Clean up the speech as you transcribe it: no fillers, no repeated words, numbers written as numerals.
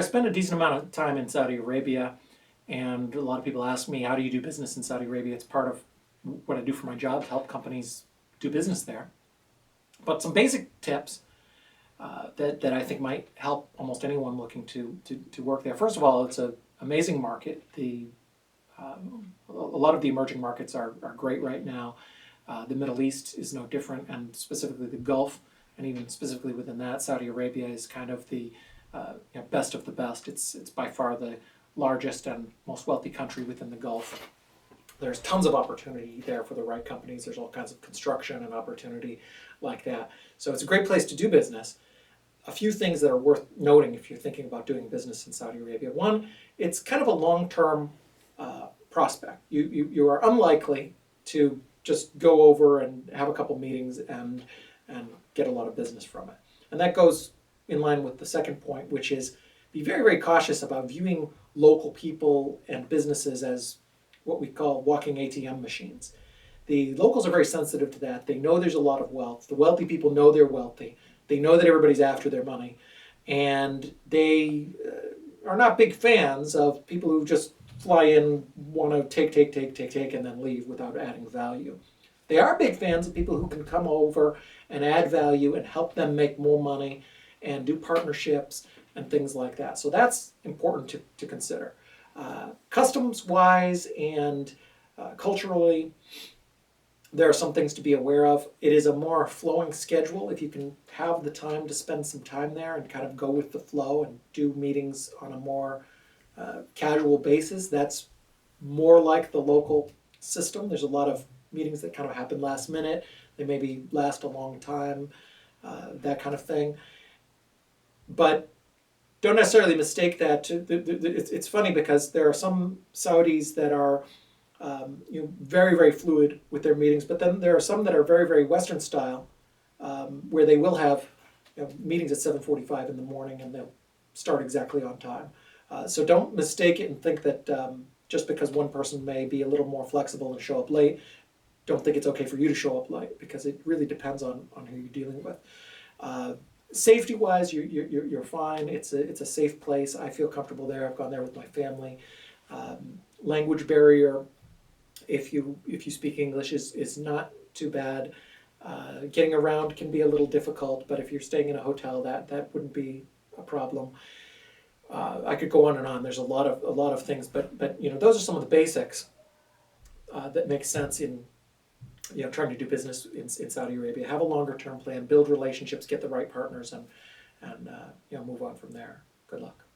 spent a decent amount of time in Saudi Arabia, and a lot of people ask me, how do you do business in Saudi Arabia? It's part of what I do for my job to help companies do business there. But some basic tips that I think might help almost anyone looking to work there. First of all, it's an amazing market. A lot of the emerging markets are great right now. The Middle East is no different, and specifically the Gulf, and even specifically within that, Saudi Arabia is kind of the best of the best. It's by far the largest and most wealthy country within the Gulf. There's tons of opportunity there for the right companies. There's all kinds of construction and opportunity like that. So it's a great place to do business. A few things that are worth noting if you're thinking about doing business in Saudi Arabia. One, it's kind of a long-term prospect. You are unlikely to just go over and have a couple meetings and get a lot of business from it. And that goes in line with the second point, which is be very, very cautious about viewing local people and businesses as what we call walking ATM machines. The locals are very sensitive to that. They know there's a lot of wealth. The wealthy people know they're wealthy. They know that everybody's after their money. And they are not big fans of people who just fly in, want to take, and then leave without adding value. They are big fans of people who can come over and add value and help them make more money and do partnerships and things like that. So that's important to consider. Customs-wise and culturally, there are some things to be aware of. It is a more flowing schedule. If you can have the time to spend some time there and kind of go with the flow and do meetings on a more casual basis, that's more like the local system. There's a lot of meetings that kind of happen last minute. They maybe last a long time, that kind of thing. But don't necessarily mistake that. It's funny because there are some Saudis that are very, very fluid with their meetings, but then there are some that are very, very Western style, where they will have meetings at 7:45 in the morning and they'll start exactly on time. So don't mistake it and think that just because one person may be a little more flexible and show up late, don't think it's okay for you to show up late, because it really depends on who you're dealing with. Safety-wise, you're fine. It's a safe place. I feel comfortable there. I've gone there with my family. Language barrier, if you speak English, is not too bad. Getting around can be a little difficult, but if you're staying in a hotel, that wouldn't be a problem. I could go on and on. There's a lot of things, but those are some of the basics that make sense in trying to do business in Saudi Arabia. Have a longer term plan, build relationships, get the right partners, and move on from there. Good luck.